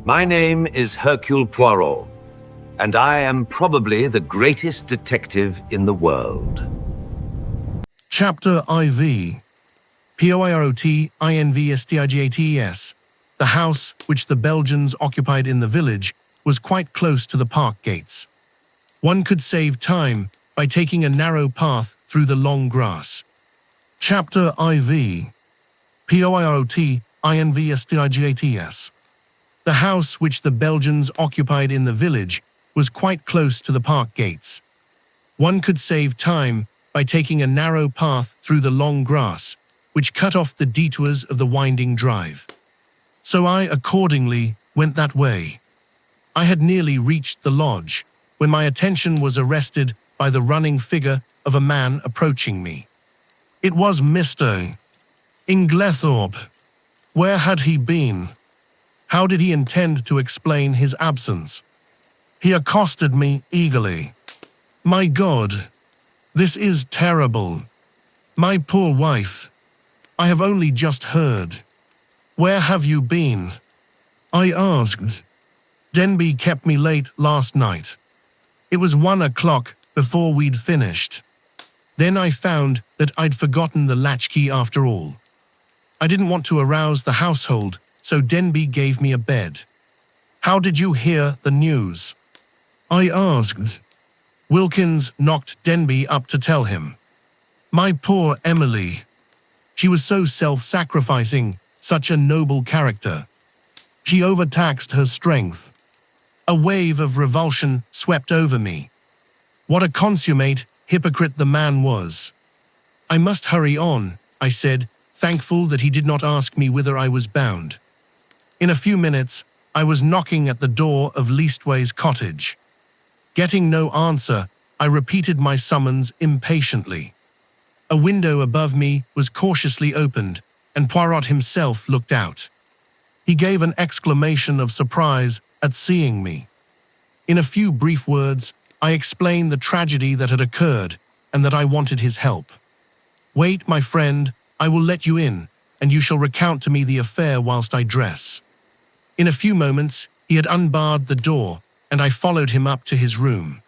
My name is Hercule Poirot, and I am probably the greatest detective in the world. Chapter IV. Poirot Investigates. The house, which the Belgians occupied in the village, was quite close to the park gates. One could save time by taking a narrow path through the long grass. Chapter IV. Poirot Investigates. The house, which the Belgians occupied in the village, was quite close to the park gates. One could save time by taking a narrow path through the long grass, which cut off the detours of the winding drive. So I accordingly went that way. I had nearly reached the lodge when my attention was arrested by the running figure of a man approaching me. It was Mr. Inglethorpe. Where had he been? How did he intend to explain his absence? He accosted me eagerly. My God, this is terrible. My poor wife. I have only just heard. Where have you been? I asked. Denby kept me late last night. It was 1 o'clock before we'd finished. Then I found that I'd forgotten the latchkey after all. I didn't want to arouse the household, so Denby gave me a bed. How did you hear the news? I asked. Wilkins knocked Denby up to tell him. My poor Emily. She was so self-sacrificing, such a noble character. She overtaxed her strength. A wave of revulsion swept over me. What a consummate hypocrite the man was. I must hurry on, I said, thankful that he did not ask me whither I was bound. In a few minutes, I was knocking at the door of Leastway's cottage. Getting no answer, I repeated my summons impatiently. A window above me was cautiously opened, and Poirot himself looked out. He gave an exclamation of surprise at seeing me. In a few brief words, I explained the tragedy that had occurred and that I wanted his help. Wait, my friend, I will let you in, and you shall recount to me the affair whilst I dress. In a few moments, he had unbarred the door, and I followed him up to his room.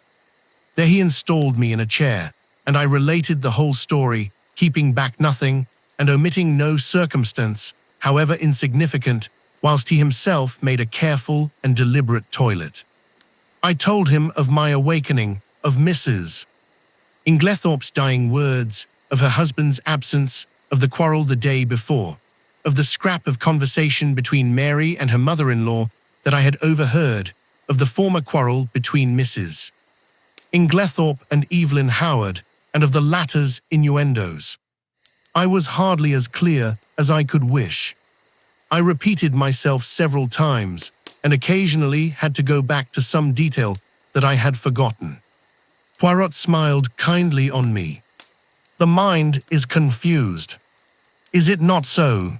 There he installed me in a chair, and I related the whole story, keeping back nothing and omitting no circumstance, however insignificant, whilst he himself made a careful and deliberate toilet. I told him of my awakening, of Mrs. Inglethorpe's dying words, of her husband's absence, of the quarrel the day before, of the scrap of conversation between Mary and her mother-in-law that I had overheard, of the former quarrel between Mrs. Inglethorpe and Evelyn Howard, and of the latter's innuendos. I was hardly as clear as I could wish. I repeated myself several times, and occasionally had to go back to some detail that I had forgotten. Poirot smiled kindly on me. The mind is confused. Is it not so?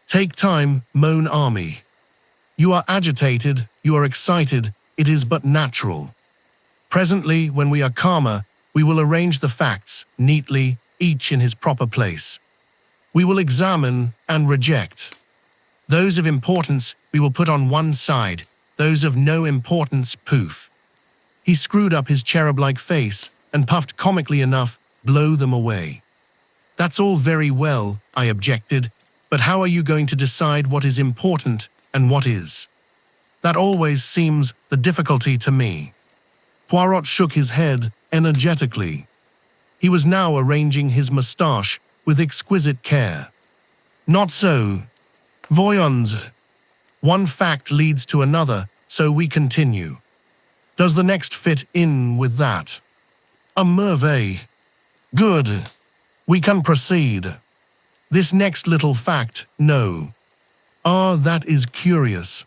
Take time, mon ami. You are agitated, you are excited, it is but natural. Presently, when we are calmer, we will arrange the facts neatly, each in his proper place. We will examine and reject. Those of importance we will put on one side, those of no importance poof. He screwed up his cherub-like face and puffed comically enough, blow them away. That's all very well, I objected, but how are you going to decide what is important and what is? That always seems the difficulty to me. Poirot shook his head energetically. He was now arranging his moustache with exquisite care. Not so. Voyons. One fact leads to another, so we continue. Does the next fit in with that? A merveille. Good. We can proceed. This next little fact, no. Ah, that is curious.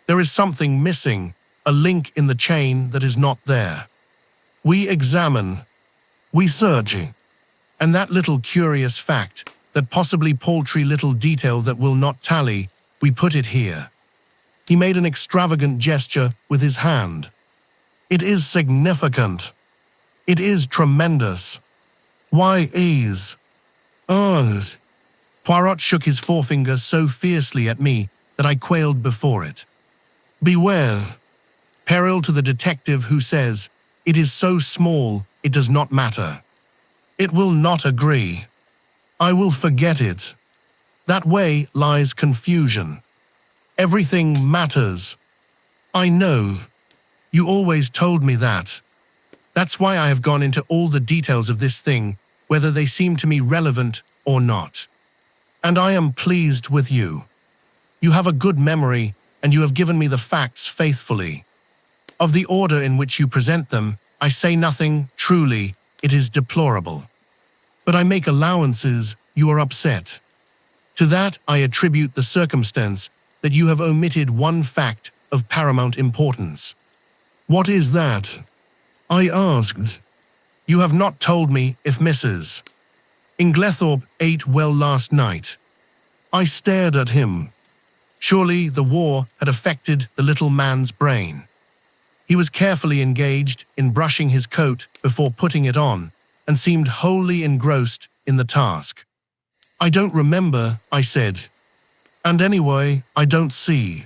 There is something missing, a link in the chain that is not there. We examine. We search. And that little curious fact, that possibly paltry little detail that will not tally, we put it here. He made an extravagant gesture with his hand. It is significant. It is tremendous. Why is? Ugh. Poirot shook his forefinger so fiercely at me that I quailed before it. Beware. Peril to the detective who says, "It is so small, it does not matter." It will not agree. I will forget it. That way lies confusion. Everything matters. I know. You always told me that. That's why I have gone into all the details of this thing, whether they seem to me relevant or not. And I am pleased with you. You have a good memory, and you have given me the facts faithfully. Of the order in which you present them, I say nothing. Truly, it is deplorable. But I make allowances. You are upset. To that I attribute the circumstance that you have omitted one fact of paramount importance. What is that? I asked. You have not told me if Mrs. Inglethorpe ate well last night. I stared at him. Surely the war had affected the little man's brain. He was carefully engaged in brushing his coat before putting it on, and seemed wholly engrossed in the task. I don't remember, I said. And anyway, I don't see.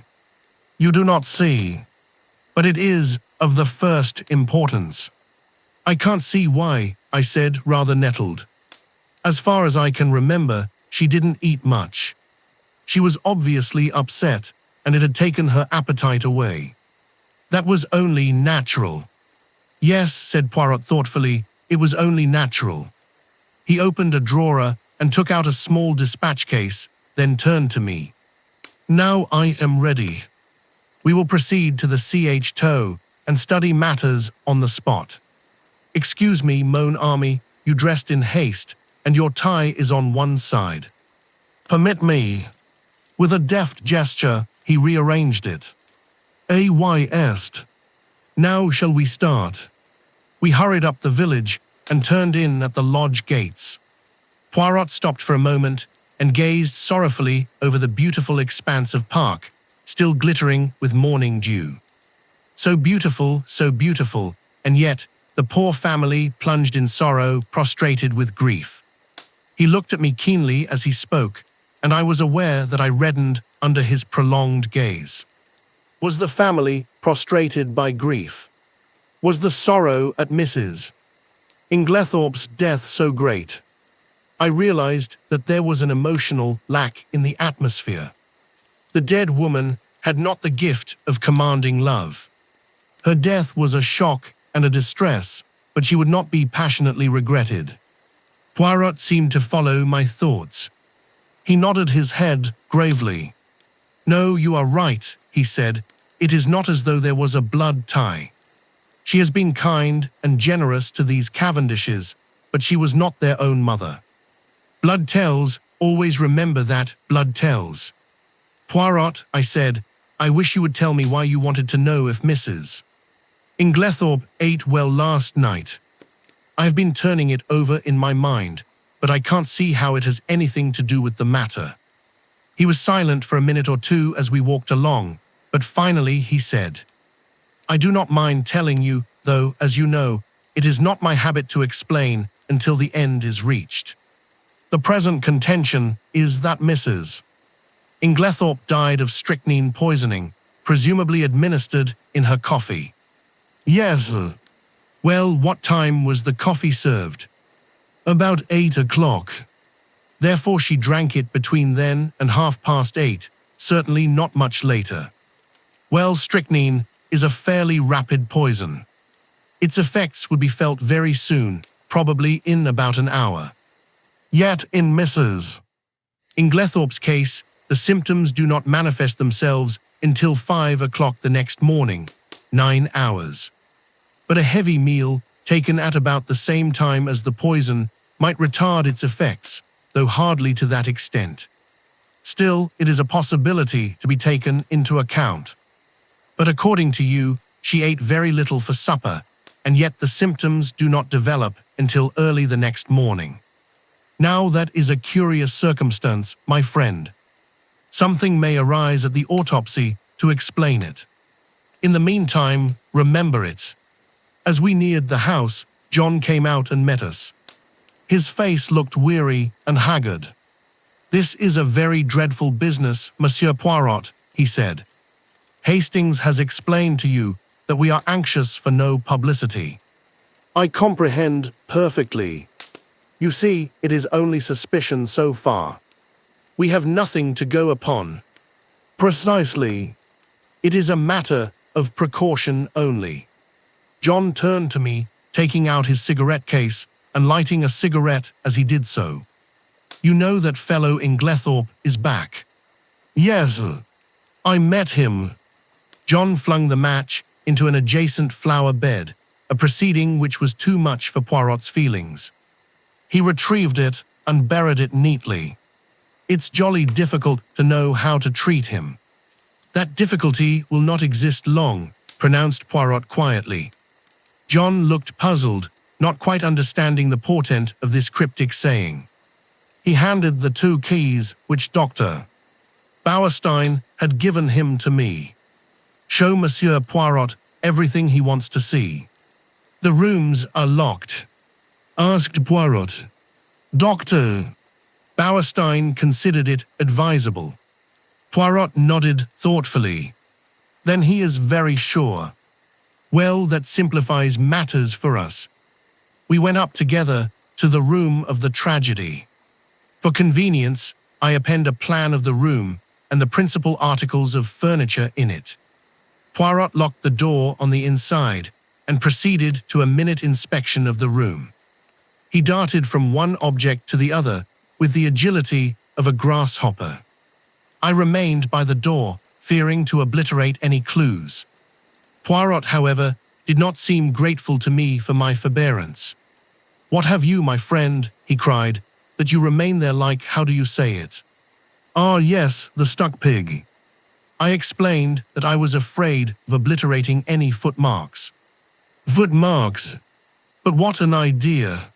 You do not see. But it is of the first importance. I can't see why, I said, rather nettled. As far as I can remember, she didn't eat much. She was obviously upset, and it had taken her appetite away. That was only natural. Yes, said Poirot thoughtfully, it was only natural. He opened a drawer and took out a small dispatch case, then turned to me. Now I am ready. We will proceed to the Ch. and study matters on the spot. Excuse me, Mon Ami, you dressed in haste, and your tie is on one side. Permit me. With a deft gesture, he rearranged it. Ayst. Now shall we start? We hurried up the village and turned in at the lodge gates. Poirot stopped for a moment and gazed sorrowfully over the beautiful expanse of park, still glittering with morning dew. So beautiful, and yet the poor family plunged in sorrow, prostrated with grief. He looked at me keenly as he spoke, and I was aware that I reddened under his prolonged gaze. Was the family prostrated by grief? Was the sorrow at Mrs. Inglethorpe's death so great? I realized that there was an emotional lack in the atmosphere. The dead woman had not the gift of commanding love. Her death was a shock and a distress, but she would not be passionately regretted. Poirot seemed to follow my thoughts. He nodded his head gravely. No, you are right, he said. It is not as though there was a blood tie. She has been kind and generous to these Cavendishes, but she was not their own mother. Blood tells, always remember that blood tells. Poirot, I said, I wish you would tell me why you wanted to know if Mrs. Inglethorpe ate well last night. I have been turning it over in my mind, but I can't see how it has anything to do with the matter. He was silent for a minute or two as we walked along, but finally he said, I do not mind telling you, though, as you know, it is not my habit to explain until the end is reached. The present contention is that Mrs. Inglethorpe died of strychnine poisoning, presumably administered in her coffee. Yes. Well, what time was the coffee served? About 8 o'clock. Therefore she drank it between then and 8:30, certainly not much later. Well, strychnine is a fairly rapid poison. Its effects would be felt very soon, probably in about an hour. Yet in Mrs. Inglethorpe's case, the symptoms do not manifest themselves until 5 o'clock the next morning, 9 hours. But a heavy meal, taken at about the same time as the poison, might retard its effects, though hardly to that extent. Still, it is a possibility to be taken into account. But according to you, she ate very little for supper, and yet the symptoms do not develop until early the next morning. Now that is a curious circumstance, my friend. Something may arise at the autopsy to explain it. In the meantime, remember it. As we neared the house, John came out and met us. His face looked weary and haggard. This is a very dreadful business, Monsieur Poirot, he said. Hastings has explained to you that we are anxious for no publicity. I comprehend perfectly. You see, it is only suspicion so far. We have nothing to go upon. Precisely. It is a matter of precaution only. John turned to me, taking out his cigarette case and lighting a cigarette as he did so. You know that fellow Inglethorpe is back. Yes, I met him. John flung the match into an adjacent flower bed, a proceeding which was too much for Poirot's feelings. He retrieved it and buried it neatly. It's jolly difficult to know how to treat him. That difficulty will not exist long, pronounced Poirot quietly. John looked puzzled, not quite understanding the portent of this cryptic saying. He handed the 2 keys which Dr. Bauerstein had given him to me. Show Monsieur Poirot everything he wants to see. The rooms are locked, asked Poirot. Dr. Bauerstein considered it advisable. Poirot nodded thoughtfully. Then he is very sure. Well, that simplifies matters for us. We went up together to the room of the tragedy. For convenience, I append a plan of the room and the principal articles of furniture in it. Poirot locked the door on the inside and proceeded to a minute inspection of the room. He darted from one object to the other with the agility of a grasshopper. I remained by the door, fearing to obliterate any clues. Poirot, however, did not seem grateful to me for my forbearance. What have you, my friend, he cried, that you remain there like, how do you say it? Ah, yes, the stuck pig. I explained that I was afraid of obliterating any footmarks. Footmarks? But what an idea!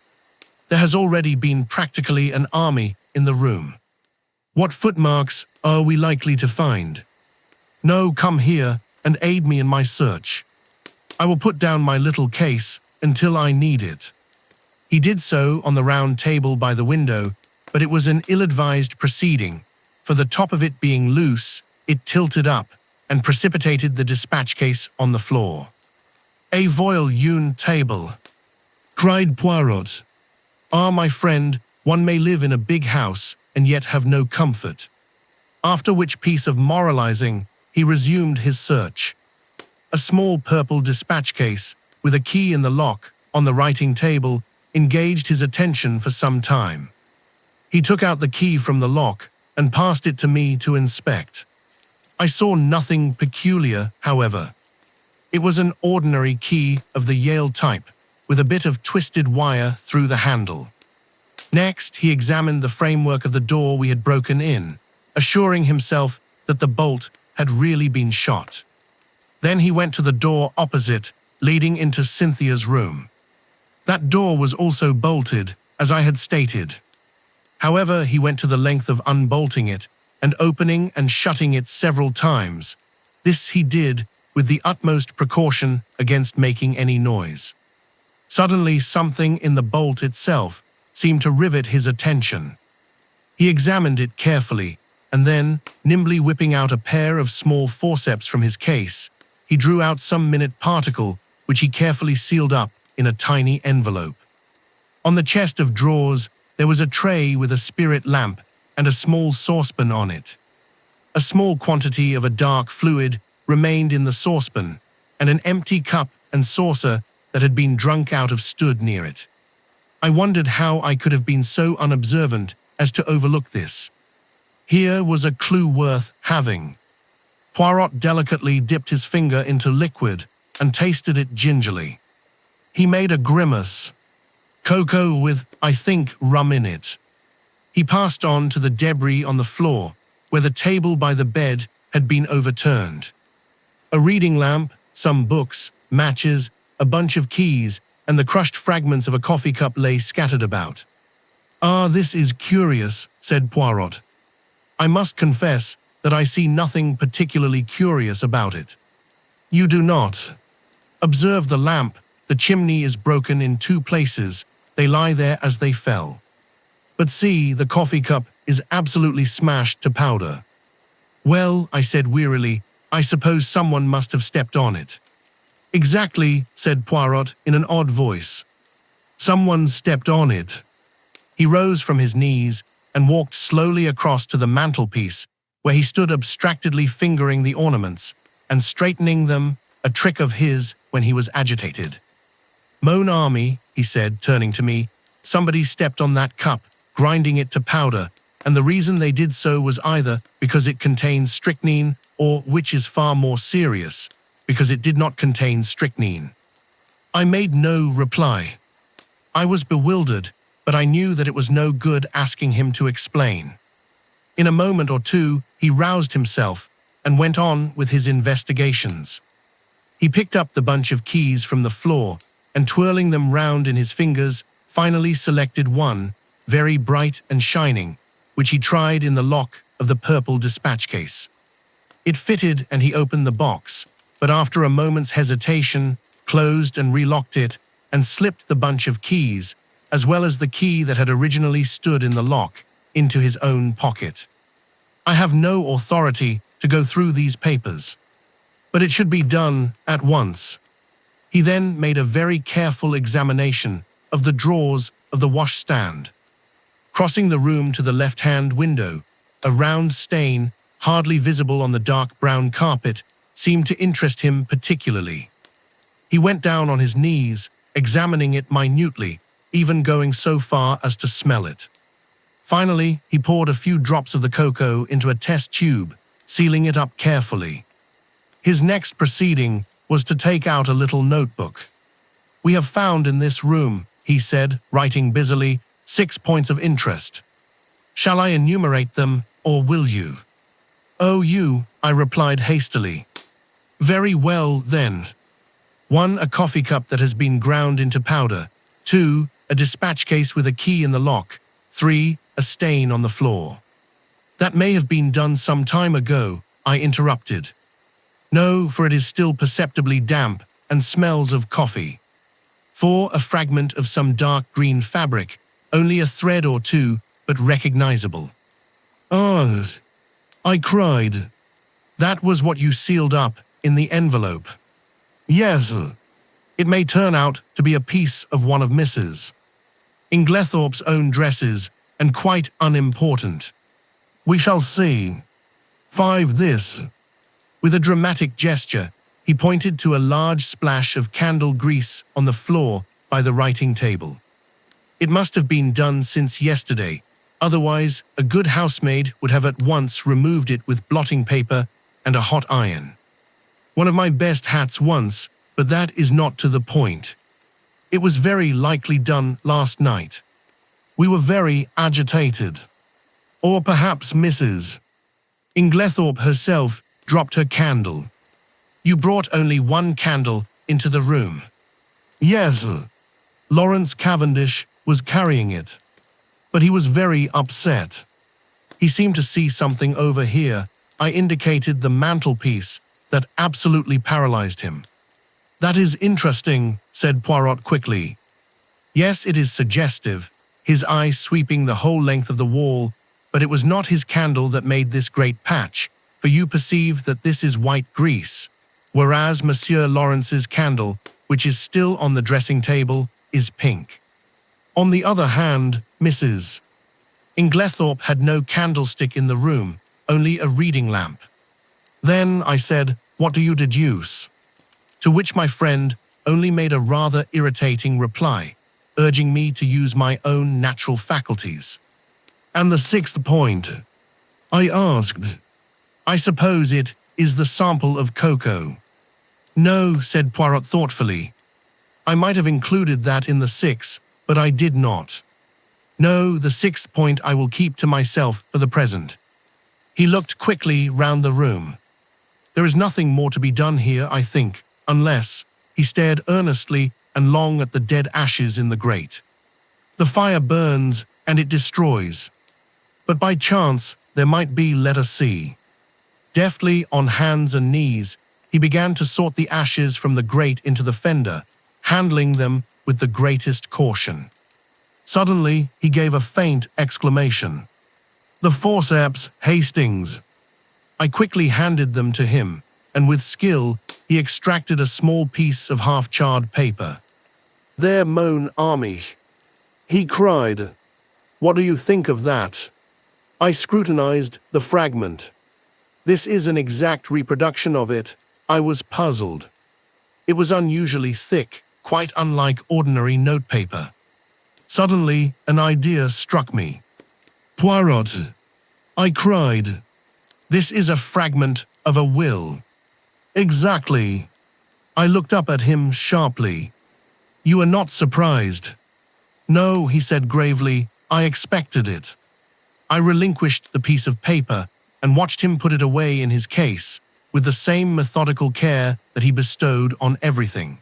There has already been practically an army in the room. What footmarks are we likely to find? No, come here and aid me in my search. I will put down my little case until I need it. He did so on the round table by the window, but it was an ill-advised proceeding, for the top of it being loose, it tilted up and precipitated the dispatch case on the floor. A voile-hewn table, cried Poirot. Ah, my friend, one may live in a big house and yet have no comfort. After which piece of moralizing, he resumed his search. A small purple dispatch case, with a key in the lock, on the writing table, engaged his attention for some time. He took out the key from the lock and passed it to me to inspect. I saw nothing peculiar, however. It was an ordinary key of the Yale type, with a bit of twisted wire through the handle. Next, he examined the framework of the door we had broken in, assuring himself that the bolt had really been shot. Then he went to the door opposite, leading into Cynthia's room. That door was also bolted, as I had stated. However, he went to the length of unbolting it and opening and shutting it several times. This he did with the utmost precaution against making any noise. Suddenly, something in the bolt itself seemed to rivet his attention. He examined it carefully, and then, nimbly whipping out a pair of small forceps from his case, he drew out some minute particle, which he carefully sealed up in a tiny envelope. On the chest of drawers, there was a tray with a spirit lamp and a small saucepan on it. A small quantity of a dark fluid remained in the saucepan, and an empty cup and saucer that had been drunk out of stood near it. I wondered how I could have been so unobservant as to overlook this. Here was a clue worth having. Poirot delicately dipped his finger into liquid and tasted it gingerly. He made a grimace. Cocoa with, I think, rum in it. He passed on to the debris on the floor, where the table by the bed had been overturned. A reading lamp, some books, matches, a bunch of keys, and the crushed fragments of a coffee cup lay scattered about. Ah, this is curious, said Poirot. I must confess that I see nothing particularly curious about it. You do not. Observe the lamp. The chimney is broken in 2 places. They lie there as they fell. But see, the coffee cup is absolutely smashed to powder. Well, I said wearily, I suppose someone must have stepped on it. Exactly, said Poirot in an odd voice. Someone stepped on it. He rose from his knees and walked slowly across to the mantelpiece, where he stood abstractedly fingering the ornaments and straightening them, a trick of his when he was agitated. Mon ami, he said, turning to me, somebody stepped on that cup, grinding it to powder, and the reason they did so was either because it contained strychnine or, which is far more serious, because it did not contain strychnine. I made no reply. I was bewildered, but I knew that it was no good asking him to explain. In a moment or two, he roused himself and went on with his investigations. He picked up the bunch of keys from the floor and, twirling them round in his fingers, finally selected one, very bright and shining, which he tried in the lock of the purple dispatch case. It fitted and he opened the box, but after a moment's hesitation, closed and relocked it and slipped the bunch of keys, as well as the key that had originally stood in the lock, into his own pocket. I have no authority to go through these papers, but it should be done at once. He then made a very careful examination of the drawers of the washstand. Crossing the room to the left-hand window, a round stain, hardly visible on the dark brown carpet, seemed to interest him particularly. He went down on his knees, examining it minutely, even going so far as to smell it. Finally, he poured a few drops of the cocoa into a test tube, sealing it up carefully. His next proceeding was to take out a little notebook. "We have found in this room," he said, writing busily, 6 points of interest. "Shall I enumerate them, or will you?" "Oh, you," I replied hastily. "Very well, then. 1. A coffee cup that has been ground into powder. 2. A dispatch case with a key in the lock. 3. A stain on the floor." "That may have been done some time ago," I interrupted. "No, for it is still perceptibly damp and smells of coffee." 4. A fragment of some dark green fabric, only a thread or two, but recognizable. "Ah," I cried. "That was what you sealed up in the envelope." "Yes. It may turn out to be a piece of one of Mrs. Inglethorpe's own dresses, and quite unimportant. We shall see. 5. This." With a dramatic gesture, he pointed to a large splash of candle grease on the floor by the writing table. "It must have been done since yesterday, otherwise a good housemaid would have at once removed it with blotting paper and a hot iron. One of my best hats once, but that is not to the point. It was very likely done last night. We were very agitated. Or perhaps Mrs. Inglethorpe herself dropped her candle. You brought only one candle into the room." "Yes. Lawrence Cavendish was carrying it. But he was very upset. He seemed to see something over here." I indicated the mantelpiece that absolutely paralyzed him. "That is interesting," said Poirot quickly. "Yes, it is suggestive, his eye sweeping the whole length of the wall, but it was not his candle that made this great patch, for you perceive that this is white grease, whereas Monsieur Lawrence's candle, which is still on the dressing table, is pink. On the other hand, Mrs. Inglethorpe had no candlestick in the room, only a reading lamp." "Then," I said, "what do you deduce?" To which my friend only made a rather irritating reply, urging me to use my own natural faculties. "And the 6th point?" I asked. "I suppose it is the sample of cocoa." "No," said Poirot thoughtfully. "I might have included that in the 6, but I did not. No, the 6th point I will keep to myself for the present." He looked quickly round the room. "There is nothing more to be done here, I think, unless—" He stared earnestly and long at the dead ashes in the grate. "The fire burns and it destroys. But by chance there might be, let us see." Deftly, on hands and knees, he began to sort the ashes from the grate into the fender, handling them with the greatest caution. Suddenly, he gave a faint exclamation. "The forceps, Hastings." I quickly handed them to him, and with skill, he extracted a small piece of half-charred paper. "There, Moan Army," he cried. "What do you think of that?" I scrutinized the fragment. This is an exact reproduction of it. I was puzzled. It was unusually thick, quite unlike ordinary notepaper. Suddenly, an idea struck me. "Poirot," I cried. "This is a fragment of a will." "Exactly." I looked up at him sharply. "You are not surprised?" "No," he said gravely. "I expected it." I relinquished the piece of paper and watched him put it away in his case, with the same methodical care that he bestowed on everything.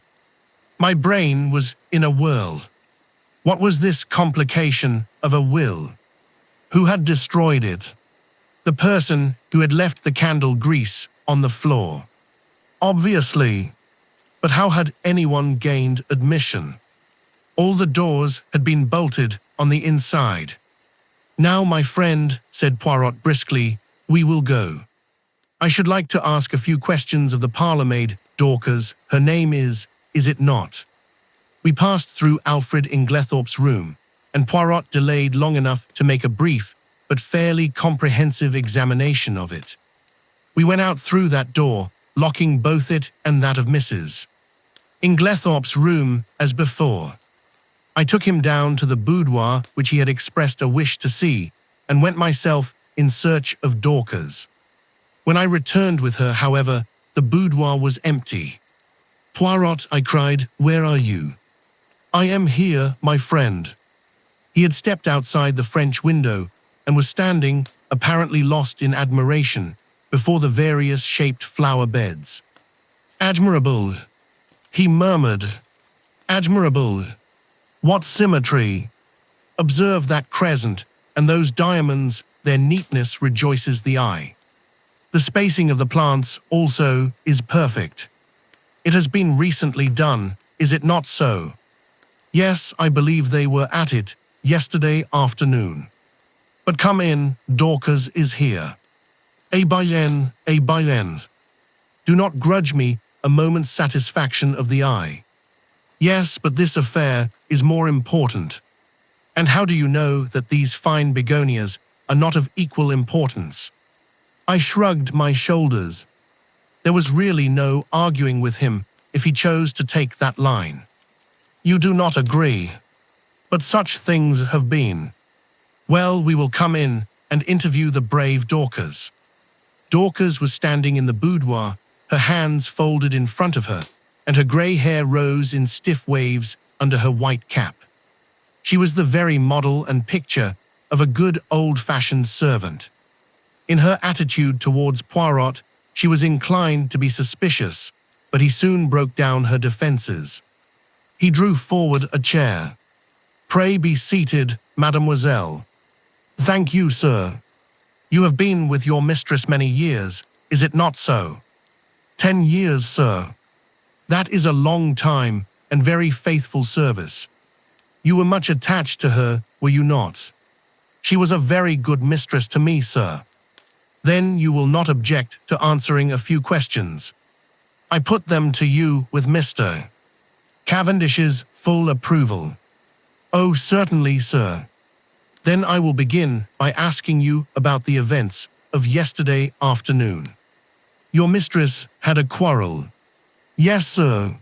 My brain was in a whirl. What was this complication of a will? Who had destroyed it? The person who had left the candle grease on the floor. Obviously. But how had anyone gained admission? All the doors had been bolted on the inside. "Now, my friend," said Poirot briskly, "we will go. I should like to ask a few questions of the parlour-maid, Dorcas. Her name is it not?" We passed through Alfred Inglethorpe's room, and Poirot delayed long enough to make a brief but fairly comprehensive examination of it. We went out through that door, locking both it and that of Mrs. Inglethorpe's room as before. I took him down to the boudoir which he had expressed a wish to see, and went myself in search of Dorcas. When I returned with her, however, the boudoir was empty. "Poirot," I cried, "where are you?" "I am here, my friend." He had stepped outside the French window and was standing, apparently lost in admiration, before the various shaped flower beds. "Admirable," he murmured. "Admirable. What symmetry! Observe that crescent, and those diamonds, their neatness rejoices the eye. The spacing of the plants, also, is perfect. It has been recently done, is it not so?" "Yes, I believe they were at it yesterday afternoon." "But come in, Dorcas is here." "Eh bien, eh bien. Do not grudge me a moment's satisfaction of the eye." "Yes, but this affair is more important." "And how do you know that these fine begonias are not of equal importance?" I shrugged my shoulders. There was really no arguing with him if he chose to take that line. "You do not agree. But such things have been. Well, we will come in and interview the brave Dorcas." Dorcas was standing in the boudoir, her hands folded in front of her, and her grey hair rose in stiff waves under her white cap. She was the very model and picture of a good old-fashioned servant. In her attitude towards Poirot, she was inclined to be suspicious, but he soon broke down her defences. He drew forward a chair. "Pray be seated, mademoiselle." "Thank you, sir. You have been with your mistress many years, is it not so?" 10 years, sir." "That is a long time and very faithful service. You were much attached to her, were you not?" "She was a very good mistress to me, sir." "Then you will not object to answering a few questions. I put them to you with Mr. Cavendish's full approval." "Oh, certainly, sir." "Then I will begin by asking you about the events of yesterday afternoon." "Your mistress had a quarrel." "Yes, sir.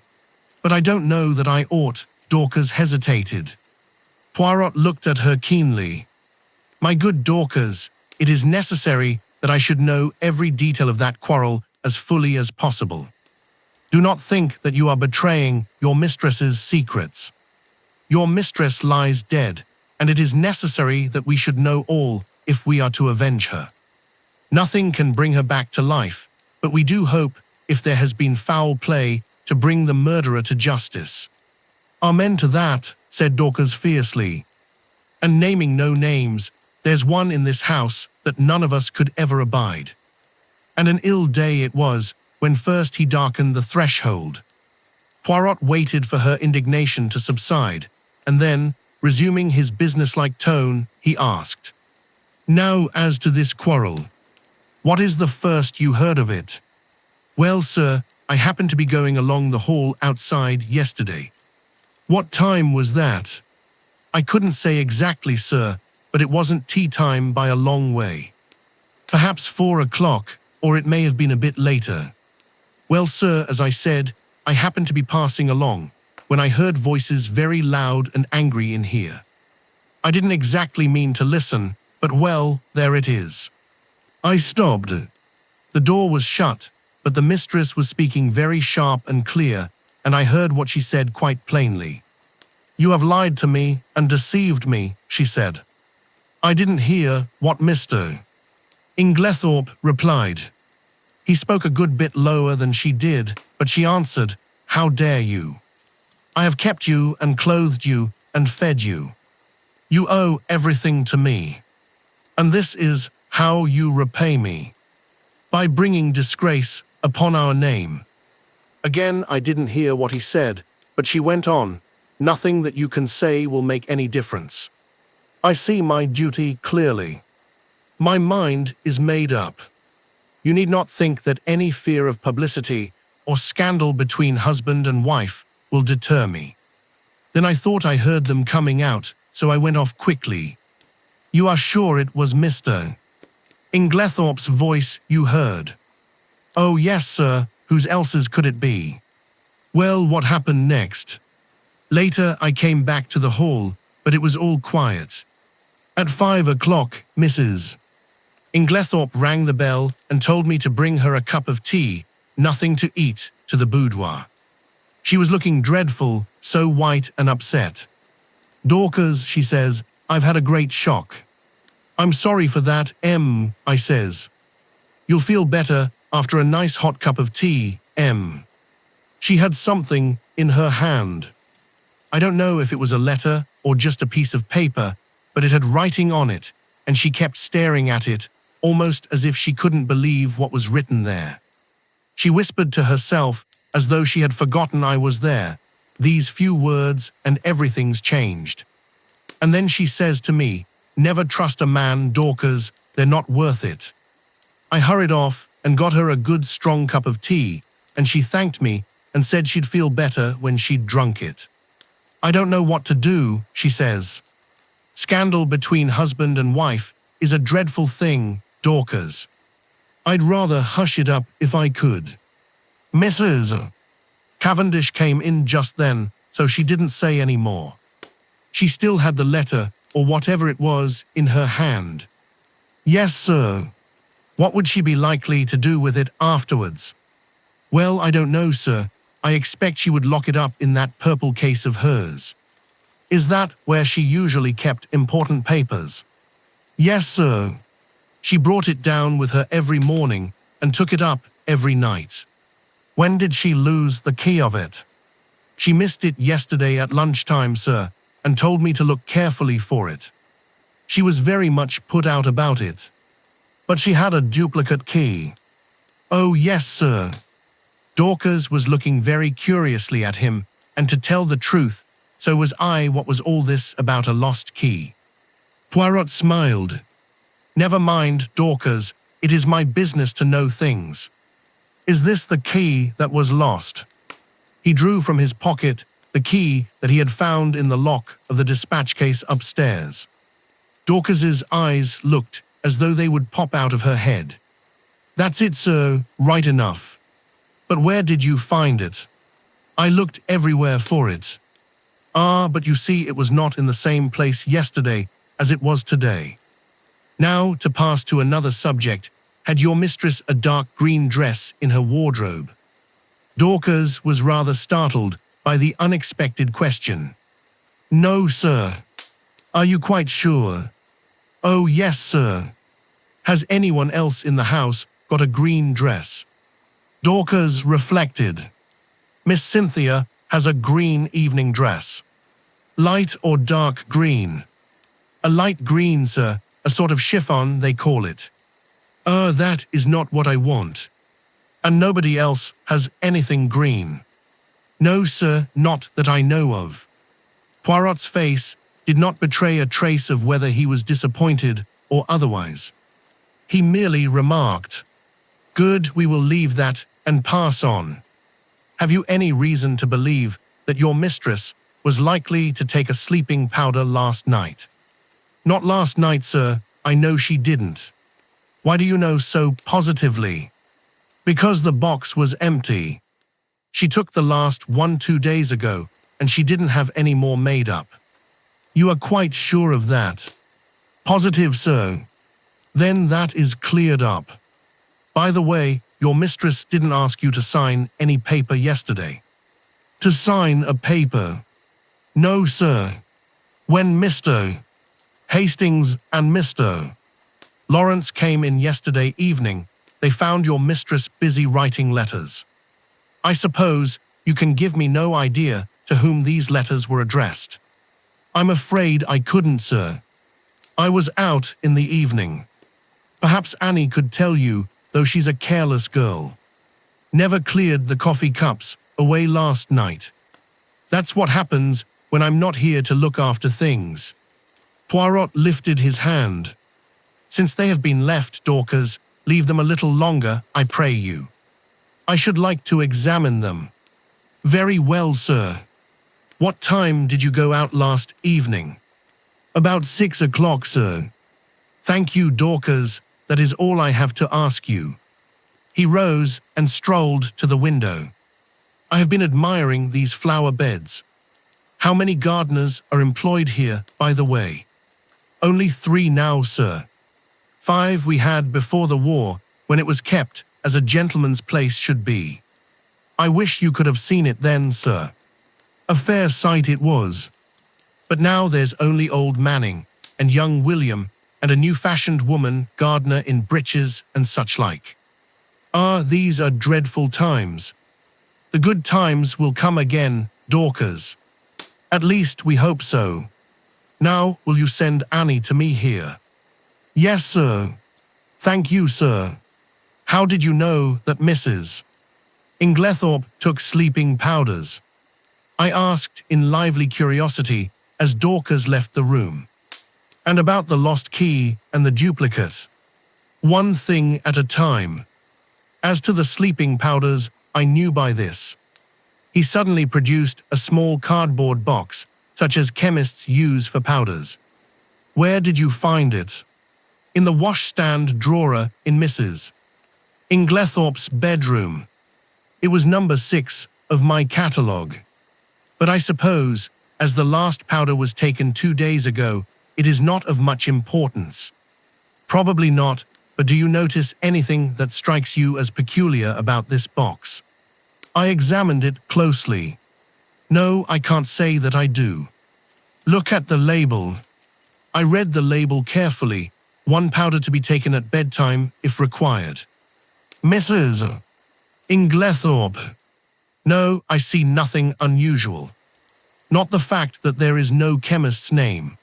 But I don't know that I ought." Dorcas hesitated. Poirot looked at her keenly. "My good Dorcas, it is necessary that I should know every detail of that quarrel as fully as possible. Do not think that you are betraying your mistress's secrets. Your mistress lies dead, and it is necessary that we should know all if we are to avenge her. Nothing can bring her back to life, but we do hope, if there has been foul play, to bring the murderer to justice." "Amen to that," said Dorcas fiercely. "And naming no names, there's one in this house that none of us could ever abide. And an ill day it was when first he darkened the threshold." Poirot waited for her indignation to subside, and then, resuming his businesslike tone, he asked, "Now, as to this quarrel. What is the first you heard of it?" Well, sir, I happened to be going along the hall outside yesterday. What time was that? I couldn't say exactly, sir, but it wasn't tea time by a long way. Perhaps 4 o'clock, or it may have been a bit later. Well, sir, as I said, I happened to be passing along when I heard voices very loud and angry in here. I didn't exactly mean to listen, but well, there it is. I stopped. The door was shut, but the mistress was speaking very sharp and clear, and I heard what she said quite plainly. You have lied to me and deceived me, she said. I didn't hear what Mr. Inglethorpe replied. He spoke a good bit lower than she did, but she answered, How dare you? I have kept you and clothed you and fed you. You owe everything to me. And this is how you repay me. By bringing disgrace upon our name. Again, I didn't hear what he said, but she went on, Nothing that you can say will make any difference. I see my duty clearly. My mind is made up. You need not think that any fear of publicity or scandal between husband and wife will deter me. Then I thought I heard them coming out, so I went off quickly. You are sure it was Mr. Inglethorpe's voice you heard? Oh yes, sir, whose else's could it be? Well, what happened next? Later I came back to the hall, but it was all quiet. At 5 o'clock, Mrs. Inglethorpe rang the bell and told me to bring her a cup of tea, nothing to eat, to the boudoir. She was looking dreadful, so white and upset. Dorcas, she says, I've had a great shock. I'm sorry for that, I says. You'll feel better after a nice hot cup of tea, She had something in her hand. I don't know if it was a letter or just a piece of paper, but it had writing on it, and she kept staring at it, almost as if she couldn't believe what was written there. She whispered to herself, as though she had forgotten I was there, these few words and everything's changed. And then she says to me, Never trust a man, Dorcas, they're not worth it. I hurried off and got her a good strong cup of tea, and she thanked me and said she'd feel better when she'd drunk it. I don't know what to do, she says. Scandal between husband and wife is a dreadful thing, Dorcas. I'd rather hush it up if I could. Mrs. Cavendish came in just then, so she didn't say any more. She still had the letter, or whatever it was, in her hand. Yes, sir. What would she be likely to do with it afterwards? Well, I don't know, sir. I expect she would lock it up in that purple case of hers. Is that where she usually kept important papers? Yes, sir. She brought it down with her every morning and took it up every night. When did she lose the key of it? She missed it yesterday at lunchtime, sir, and told me to look carefully for it. She was very much put out about it. But she had a duplicate key. Oh, yes, sir. Dorcas was looking very curiously at him, and to tell the truth, so was I. What was all this about a lost key? Poirot smiled. Never mind, Dorcas, it is my business to know things. Is this the key that was lost? He drew from his pocket the key that he had found in the lock of the dispatch case upstairs. Dorcas's eyes looked as though they would pop out of her head. That's it, sir, right enough. But where did you find it? I looked everywhere for it. Ah, but you see it was not in the same place yesterday as it was today. Now, to pass to another subject, had your mistress a dark green dress in her wardrobe? Dorcas was rather startled by the unexpected question. No, sir. Are you quite sure? Oh, yes, sir. Has anyone else in the house got a green dress? Dorcas reflected. Miss Cynthia has a green evening dress. Light or dark green? A light green, sir, a sort of chiffon they call it. That is not what I want. And nobody else has anything green. No, sir, not that I know of. Poirot's face did not betray a trace of whether he was disappointed or otherwise. He merely remarked, Good, we will leave that and pass on. Have you any reason to believe that your mistress was likely to take a sleeping powder last night? Not last night, sir. I know she didn't. Why do you know so positively? Because the box was empty. She took the last 2 days ago, and she didn't have any more made up. You are quite sure of that? Positive, sir. Then that is cleared up. By the way, your mistress didn't ask you to sign any paper yesterday. To sign a paper? No, sir. When Mr. Hastings and Mr. Lawrence came in yesterday evening, they found your mistress busy writing letters. I suppose you can give me no idea to whom these letters were addressed. I'm afraid I couldn't, sir. I was out in the evening. Perhaps Annie could tell you, though she's a careless girl. Never cleared the coffee cups away last night. That's what happens when I'm not here to look after things. Poirot lifted his hand. Since they have been left, Dorcas, leave them a little longer, I pray you. I should like to examine them. Very well, sir. What time did you go out last evening? About 6 o'clock, sir. Thank you, Dorcas. That is all I have to ask you. He rose and strolled to the window. I have been admiring these flower beds. How many gardeners are employed here, by the way? Only 3 now, sir. 5 we had before the war, when it was kept as a gentleman's place should be. I wish you could have seen it then, sir. A fair sight it was. But now there's only old Manning and young William and a new-fashioned woman gardener in breeches and such like. Ah, these are dreadful times. The good times will come again, Dorcas. At least we hope so. Now, will you send Annie to me here? Yes, sir. Thank you, sir. How did you know that Mrs. Inglethorpe took sleeping powders? I asked in lively curiosity as Dorcas left the room. And about the lost key and the duplicate. One thing at a time. As to the sleeping powders, I knew by this. He suddenly produced a small cardboard box, such as chemists use for powders. Where did you find it? In the washstand drawer in Mrs. Inglethorpe's bedroom. It was number 6 of my catalogue. But I suppose, as the last powder was taken 2 days ago, it is not of much importance. Probably not, but do you notice anything that strikes you as peculiar about this box? I examined it closely. No, I can't say that I do. Look at the label. I read the label carefully. 1 powder to be taken at bedtime if required. Mrs. Inglethorpe. No, I see nothing unusual. Not the fact that there is no chemist's name.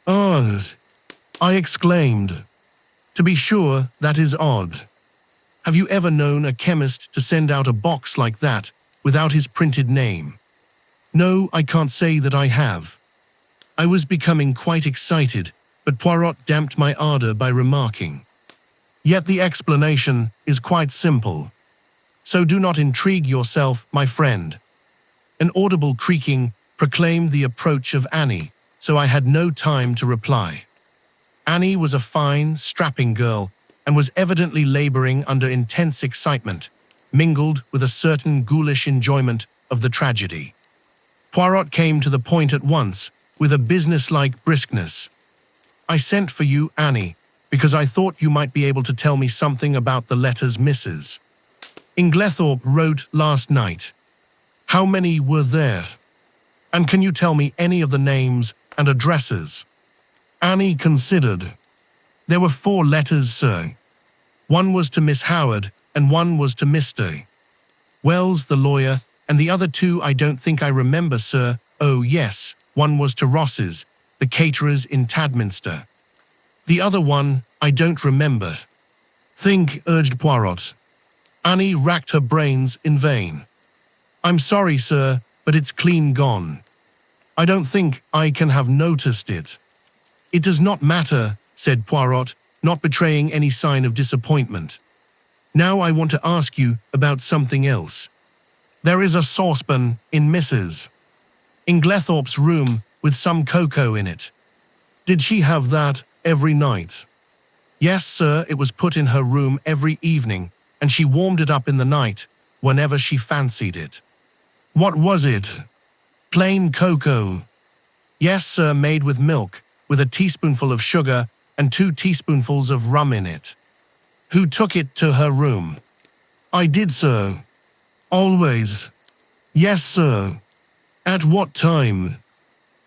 Odd, I exclaimed. To be sure, that is odd. Have you ever known a chemist to send out a box like that without his printed name? No, I can't say that I have. I was becoming quite excited, but Poirot damped my ardor by remarking, "Yet the explanation is quite simple. So do not intrigue yourself, my friend." An audible creaking proclaimed the approach of Annie, so I had no time to reply. Annie was a fine, strapping girl and was evidently laboring under intense excitement, mingled with a certain ghoulish enjoyment of the tragedy. Poirot came to the point at once, with a businesslike briskness. "I sent for you, Annie, because I thought you might be able to tell me something about the letters Mrs. Inglethorpe wrote last night. How many were there? And can you tell me any of the names and addresses?" Annie considered. "There were 4 letters, sir. 1 was to Miss Howard and 1 was to Mr. Wells, the lawyer, and the other 2 I don't think I remember, sir. Oh, yes, 1 was to Ross's, the caterers in Tadminster. The other 1 I don't remember." "Think," urged Poirot. Annie racked her brains in vain. "I'm sorry, sir, but it's clean gone. I don't think I can have noticed it." "It does not matter," said Poirot, not betraying any sign of disappointment. Now I want to ask you about something else. There is a saucepan in Mrs. Inglethorpe's room with some cocoa in it. Did she have that every night? Yes, sir, it was put in her room every evening, and she warmed it up in the night whenever she fancied it. What was it? Plain cocoa. Yes, sir, made with milk, with a teaspoonful of sugar and 2 teaspoonfuls of rum in it. Who took it to her room? I did, sir. Always. Yes, sir. At what time?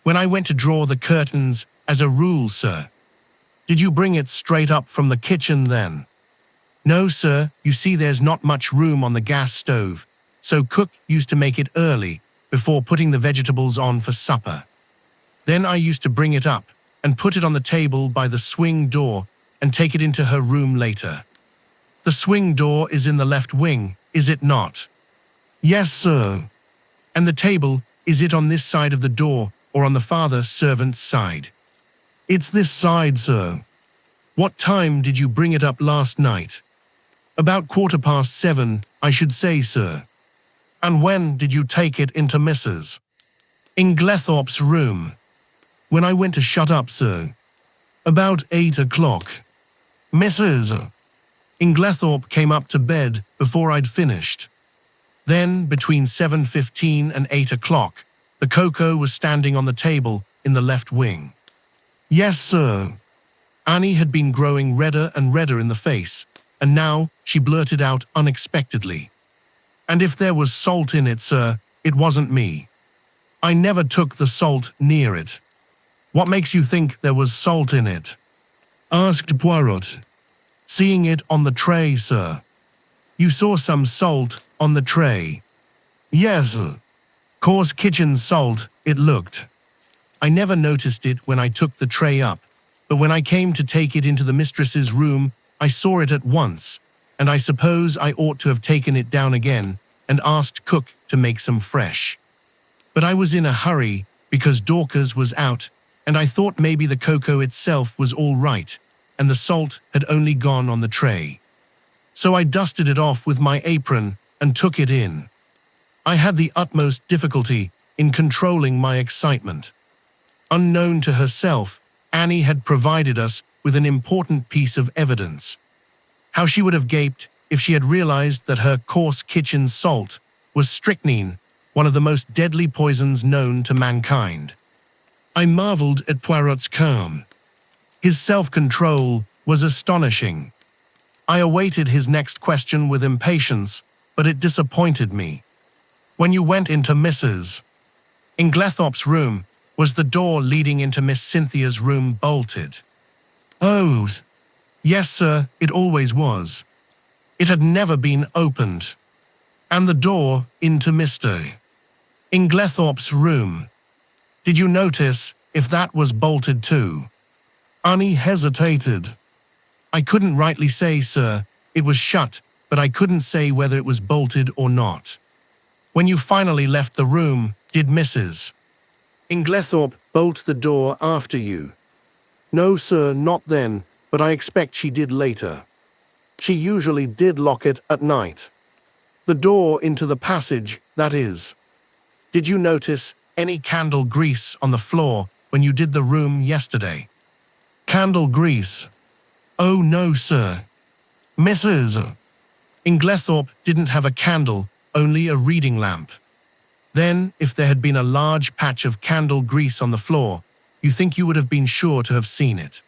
When I went to draw the curtains, as a rule, sir. Did you bring it straight up from the kitchen then? No, sir. You see, there's not much room on the gas stove, so cook used to make it early, before putting the vegetables on for supper. Then I used to bring it up and put it on the table by the swing door and take it into her room later. The swing door is in the left wing, is it not? Yes, sir. And the table, is it on this side of the door or on the father servant's side? It's this side, sir. What time did you bring it up last night? About 7:15, I should say, sir. And when did you take it into Mrs. Inglethorpe's room? When I went to shut up, sir. About 8 o'clock. Mrs. Inglethorpe came up to bed before I'd finished. Then, between 7:15 and 8 o'clock, the cocoa was standing on the table in the left wing. Yes, sir. Annie had been growing redder and redder in the face, and now she blurted out unexpectedly. And if there was salt in it, sir, it wasn't me. I never took the salt near it. What makes you think there was salt in it? Asked Poirot. Seeing it on the tray, sir. You saw some salt on the tray? Yes, sir. Coarse kitchen salt, it looked. I never noticed it when I took the tray up, but when I came to take it into the mistress's room, I saw it at once, and I suppose I ought to have taken it down again and asked cook to make some fresh. But I was in a hurry because Dorcas was out, and I thought maybe the cocoa itself was all right, and the salt had only gone on the tray. So I dusted it off with my apron and took it in. I had the utmost difficulty in controlling my excitement. Unknown to herself, Annie had provided us with an important piece of evidence. How she would have gaped if she had realized that her coarse kitchen salt was strychnine, one of the most deadly poisons known to mankind. I marveled at Poirot's calm. His self-control was astonishing. I awaited his next question with impatience, but it disappointed me. When you went into Mrs. Inglethorpe's room, was the door leading into Miss Cynthia's room bolted? Oh, yes, sir, it always was. It had never been opened. And the door into Mr. Inglethorpe's room. Did you notice if that was bolted too? Annie hesitated. I couldn't rightly say, sir. It was shut, but I couldn't say whether it was bolted or not. When you finally left the room, did Mrs. Inglethorpe bolt the door after you? No, sir, not then, but I expect she did later. She usually did lock it at night. The door into the passage, that is. Did you notice any candle grease on the floor when you did the room yesterday? Candle grease? Oh, no, sir. Mrs. Inglethorpe didn't have a candle, only a reading lamp. Then, if there had been a large patch of candle grease on the floor, you think you would have been sure to have seen it?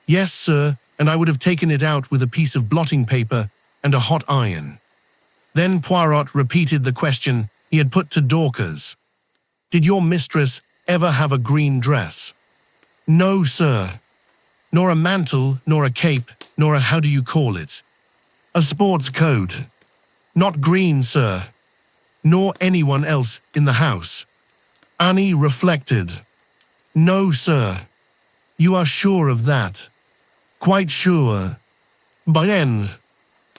Yes, sir, and I would have taken it out with a piece of blotting paper and a hot iron. Then Poirot repeated the question he had put to Dorcas. Did your mistress ever have a green dress? No, sir. Nor a mantle, nor a cape, nor a how do you call it? A sports coat. Not green, sir. Nor anyone else in the house. Annie reflected. No, sir. You are sure of that? Quite sure. Bien.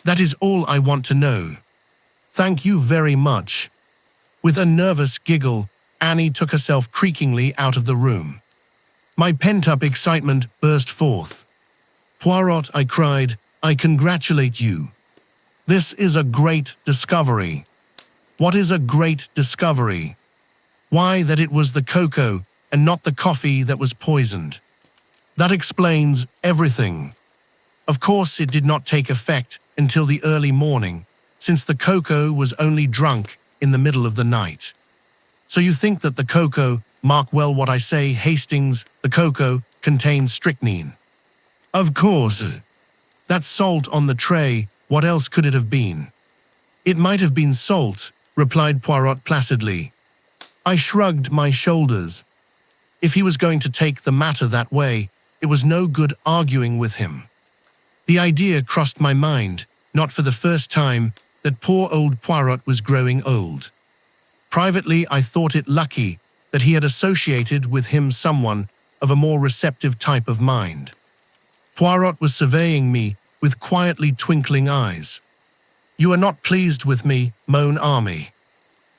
That is all I want to know. Thank you very much. With a nervous giggle, Annie took herself creakingly out of the room. My pent-up excitement burst forth. Poirot, I cried, I congratulate you. This is a great discovery. What is a great discovery? Why, that it was the cocoa and not the coffee that was poisoned. That explains everything. Of course, it did not take effect until the early morning, since the cocoa was only drunk in the middle of the night. So you think that the cocoa, mark well what I say, Hastings, the cocoa contains strychnine. Of course. That salt on the tray, what else could it have been? It might have been salt, replied Poirot placidly. I shrugged my shoulders. If he was going to take the matter that way, it was no good arguing with him. The idea crossed my mind, not for the first time, that poor old Poirot was growing old. Privately, I thought it lucky that he had associated with him someone of a more receptive type of mind. Poirot was surveying me with quietly twinkling eyes. You are not pleased with me, mon ami.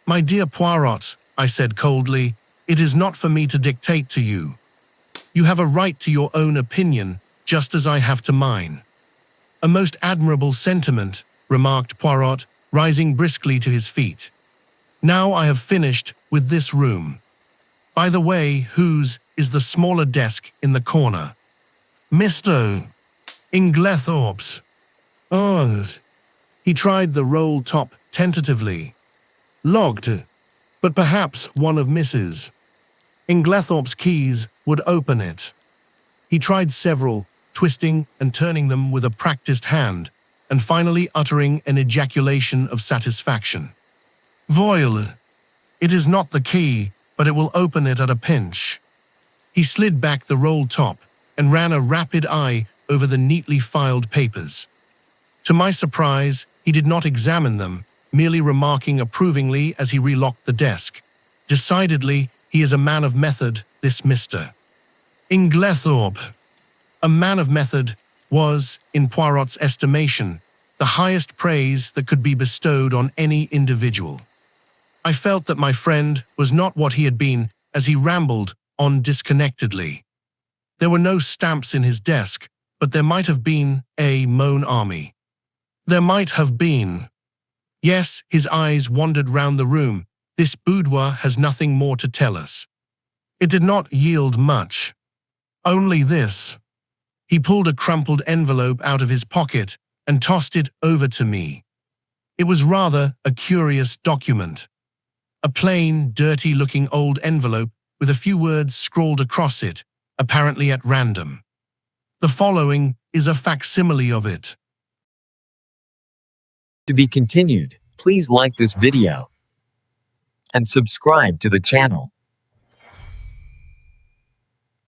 My dear Poirot, I said coldly, it is not for me to dictate to you. You have a right to your own opinion, just as I have to mine. A most admirable sentiment, remarked Poirot, rising briskly to his feet. Now I have finished with this room. By the way, whose is the smaller desk in the corner? Mr. Inglethorpe's. Oh. He tried the roll top tentatively. Locked, but perhaps one of Mrs. Inglethorpe's keys would open it. He tried several, twisting and turning them with a practiced hand, and finally uttering an ejaculation of satisfaction. Voile. It is not the key, but it will open it at a pinch. He slid back the roll top and ran a rapid eye over the neatly filed papers. To my surprise, he did not examine them, merely remarking approvingly as he relocked the desk. Decidedly, he is a man of method, this Mr. Inglethorpe. A man of method was, in Poirot's estimation, the highest praise that could be bestowed on any individual. I felt that my friend was not what he had been as he rambled on disconnectedly. There were no stamps in his desk, but there might have been a mon ami. There might have been. Yes, his eyes wandered round the room. This boudoir has nothing more to tell us. It did not yield much. Only this. He pulled a crumpled envelope out of his pocket and tossed it over to me. It was rather a curious document. A plain, dirty-looking old envelope with a few words scrawled across it, apparently at random. The following is a facsimile of it. To be continued, please like this video and subscribe to the channel.